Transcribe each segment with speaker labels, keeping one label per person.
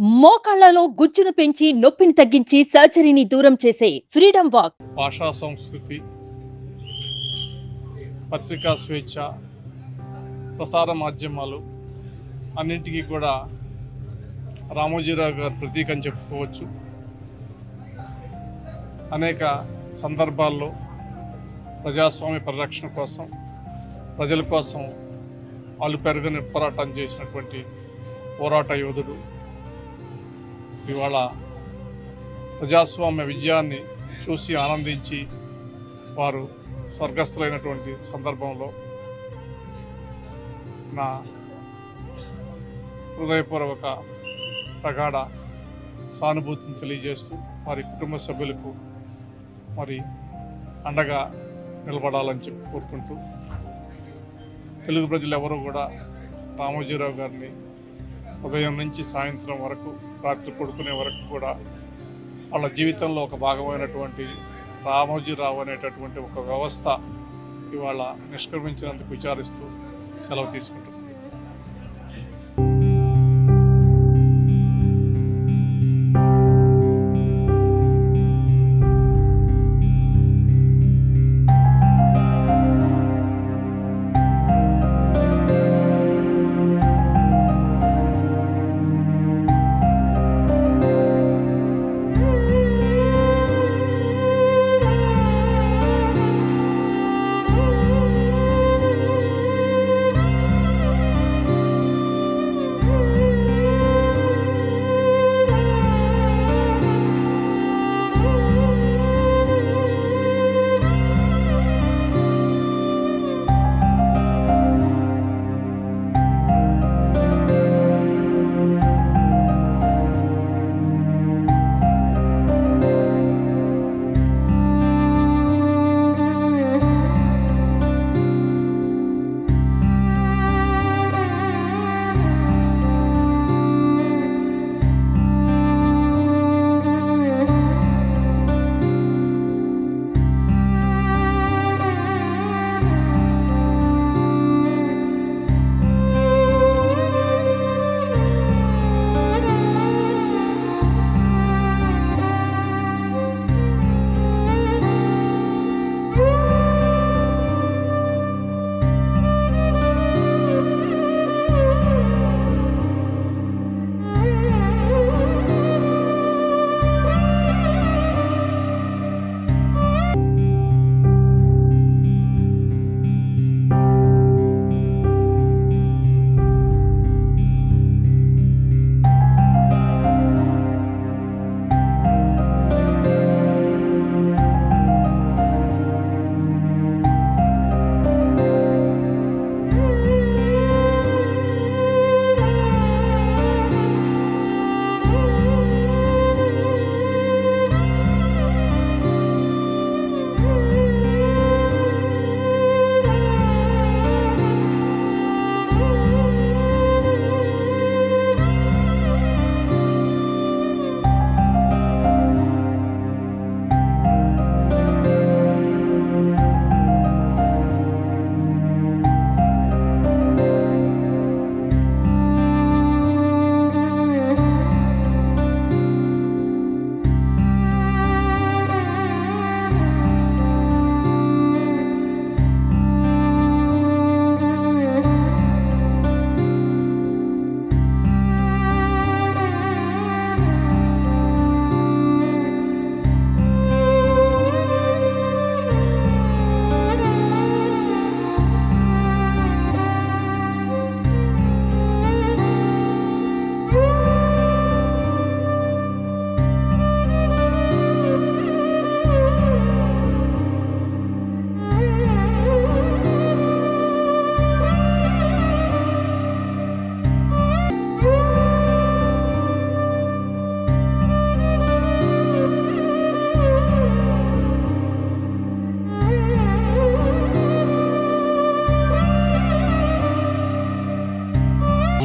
Speaker 1: మోకాళ్లలో గుజ్జును పెంచి నొప్పిని తగ్గించి సర్జరీని దూరం చేసే ఫ్రీడమ్ వాక్.
Speaker 2: భాషా సంస్కృతి, పత్రికా స్వేచ్ఛ, ప్రసార మాధ్యమాలు అన్నింటికీ కూడా రామోజీరావు గారు ప్రతీక అని చెప్పుకోవచ్చు. అనేక సందర్భాల్లో ప్రజాస్వామ్య పరిరక్షణ కోసం, ప్రజల కోసం అలుపెరగని పోరాటం చేసినటువంటి పోరాట యోధుడు. ఇవాళ ప్రజాస్వామ్య విజయాన్ని చూసి ఆనందించి వారు స్వర్గస్థులైనటువంటి సందర్భంలో నా హృదయపూర్వక ప్రగాఢ సానుభూతిని తెలియజేస్తూ వారి కుటుంబ సభ్యులకు మరి అండగా నిలబడాలని చెప్పి కోరుకుంటూ, తెలుగు ప్రజలు ఎవరు కూడా రామోజీరావు గారిని ఉదయం నుంచి సాయంత్రం వరకు, రాత్రి పడుకునే వరకు కూడా వాళ్ళ జీవితంలో ఒక భాగమైనటువంటి రామోజీరావు అనేటటువంటి ఒక వ్యవస్థ ఇవాళ నిష్క్రమించినందుకు విచారిస్తూ సెలవు తీసుకుంటున్నాను.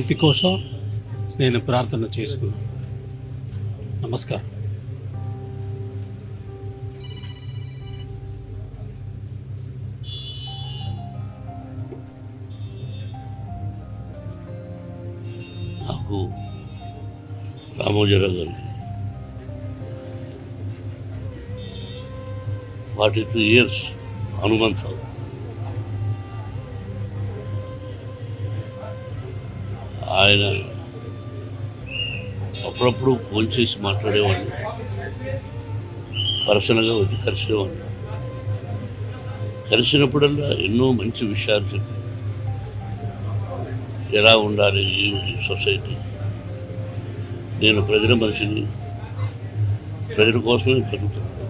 Speaker 3: శాంతి కోసం నేను ప్రార్థన చేసుకున్నాను. నమస్కారం. నాకు
Speaker 4: రామోజీరావు గారికి 43 years హనుమంతం. ఆయన అప్పుడప్పుడు ఫోన్ చేసి మాట్లాడేవాడిని, పర్సనల్గా వచ్చి కలిసేవాడిని. కలిసినప్పుడల్లా ఎన్నో మంచి విషయాలు చెప్పి ఎలా ఉండాలి ఈ సొసైటీ, నేను ప్రజల మనిషిని, ప్రజల కోసమే బతుకుతున్నాను,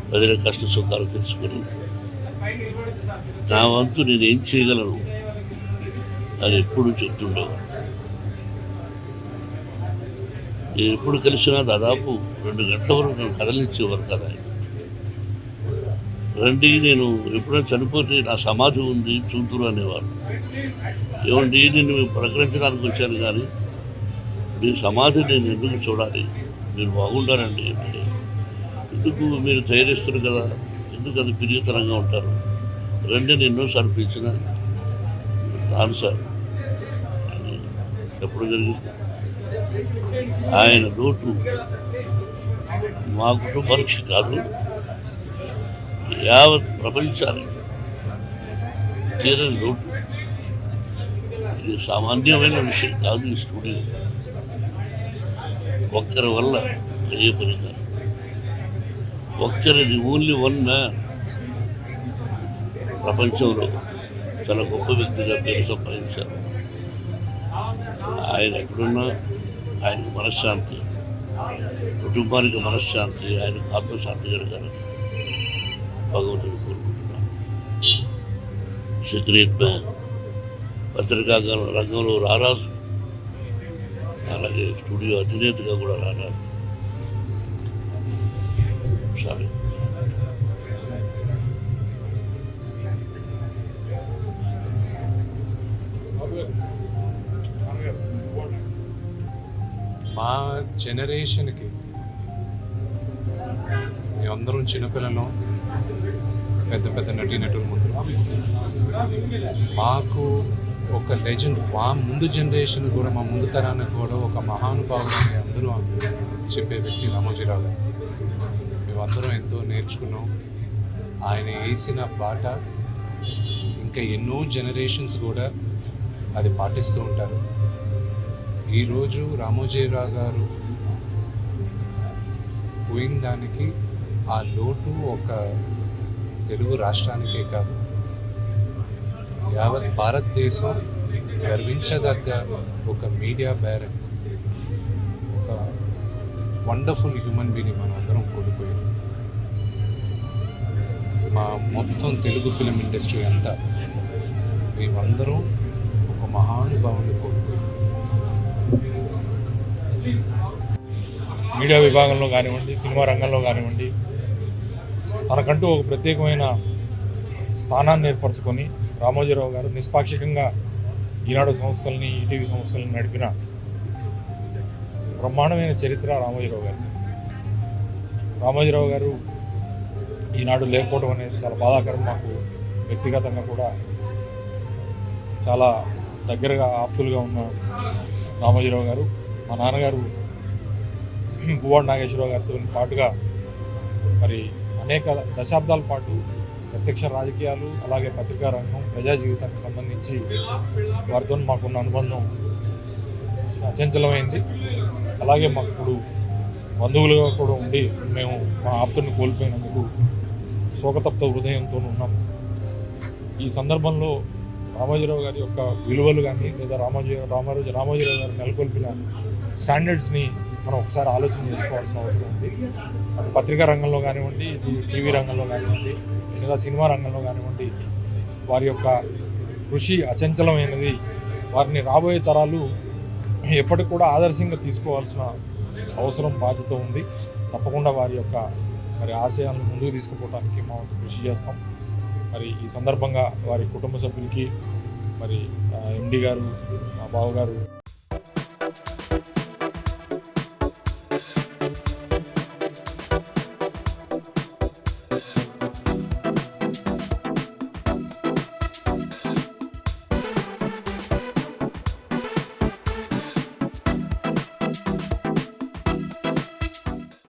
Speaker 4: ప్రజల కష్ట సుఖాలు తెలుసుకొని నా వంతు నేను ఏం చేయగలను అని ఎప్పుడు చెప్తుండేవాడు. నేను ఎప్పుడు కలిసినా దాదాపు 2 గంటల వరకు నన్ను కదలించేవారు కదా. రండి, నేను ఎప్పుడైనా చనిపోతే నా సమాధి ఉంది చూతురు అనేవారు. ఏమండి, నేను ప్రకటించడానికి వచ్చాను కానీ మీ సమాధి నేను ఎందుకు చూడాలి, మీరు బాగుండాలండి. ఎందుకు మీరు ధైర్యస్తులు కదా, ఎందుకు అది పిరియతనంగా ఉంటారు, రండి నేను ఎన్నోసార్లు పిలిచిన రాను సార్ అని చెప్పడం జరిగింది. ఆయన లోటు మా కుటుంబానికి కాదు, యావత్ ప్రపంచానికి తీరని లోటు. ఇది సామాన్యమైన విషయం కాదు. ఈ స్టూడియో ఒక్కరి వల్ల అయ్యే పని కాదు. ఒక్కరిది, ఓన్లీ వన్ మ్యాన్ ప్రపంచంలో చాలా గొప్ప వ్యక్తిగా పేరు సంపాదించారు. ఆయన ఎక్కడున్నా ఆయనకు మనశ్శాంతి, కుటుంబానికి మనశ్శాంతి, ఆయనకు ఆత్మశాంతి జరగాలని భగవంతుడు కోరుకుంటున్నాను. గ్రేట్ మ్యాన్, పత్రికా రంగంలో రారాజు, అలాగే స్టూడియో అధినేతగా కూడా రారాజు. సరే,
Speaker 5: మా జనరేషన్కి మేమందరం చిన్నపిల్లలు, పెద్ద పెద్ద నటీనటుల ముందు మాకు ఒక లెజెండ్, మా ముందు జనరేషన్ కూడా, మా ముందు తరానికి కూడా ఒక మహానుభావుడు అని అందరూ చెప్పే వ్యక్తి రామోజీరావు గారు. మేమందరం ఎంతో నేర్చుకున్నాం. ఆయన వేసిన బాట ఇంకా ఎన్నో జనరేషన్స్ కూడా అది పాటిస్తూ ఉంటారు. ఈరోజు రామోజీరావు గారు పోయిన దానికి ఆ లోటు ఒక తెలుగు రాష్ట్రానికే కాదు, యావత్ భారతదేశం గర్వించదగ్గ ఒక మీడియా బ్యారన్, ఒక వండర్ఫుల్ హ్యూమన్ బీయింగ్ మనం అందరం కోల్పోయాం. మా మొత్తం తెలుగు ఫిలిం ఇండస్ట్రీ అంతా మేమందరం ఒక మహానుభావుని కోల్పోయాం.
Speaker 6: మీడియా విభాగంలో కానివ్వండి, సినిమా రంగంలో కానివ్వండి, తనకంటూ ఒక ప్రత్యేకమైన స్థానాన్ని ఏర్పరచుకొని రామోజీరావు గారు నిష్పాక్షికంగా ఈనాడు సంస్థల్ని, ఈటీవీ సంస్థల్ని నడిపిన బ్రహ్మాండమైన చరిత్ర రామోజీరావు గారు. రామోజీరావు గారు ఈనాడు లేకపోవడం అనేది చాలా బాధాకరం. మాకు వ్యక్తిగతంగా కూడా చాలా దగ్గరగా ఆప్తులుగా ఉన్న రామోజీరావు గారు, మా నాన్నగారు పువ్వాడ నాగేశ్వరరావు గారితో పాటుగా మరి అనేక దశాబ్దాల పాటు ప్రత్యక్ష రాజకీయాలు, అలాగే పత్రికా రంగం, ప్రజా జీవితానికి సంబంధించి వారితో మాకున్న అనుబంధం అచంచలమైంది. అలాగే మాకు ఇప్పుడు బంధువులుగా కూడా ఉండి మేము మా ఆప్తుని కోల్పోయినందుకు శోకతప్త హృదయంతో ఉన్నాం. ఈ సందర్భంలో రామోజీరావు గారి యొక్క విలువలు కానీ, లేదా రామోజీరావు గారు నెలకొల్పిన స్టాండర్డ్స్ని మనం ఒకసారి ఆలోచన చేసుకోవాల్సిన అవసరం ఉంది. అటు పత్రికా రంగంలో కానివ్వండి, ఇటు టీవీ రంగంలో కానివ్వండి, లేదా సినిమా రంగంలో కానివ్వండి, వారి యొక్క కృషి అచంచలమైనది. వారిని రాబోయే తరాలు ఎప్పటికి కూడా ఆదర్శంగా తీసుకోవాల్సిన అవసరం, బాధ్యత ఉంది. తప్పకుండా వారి యొక్క మరి ఆశయాలను ముందుకు తీసుకుపోవడానికి మా వంతు కృషి చేస్తాం. మరి ఈ సందర్భంగా వారి కుటుంబ సభ్యులకి, మరి ఎండి గారు, మా బావగారు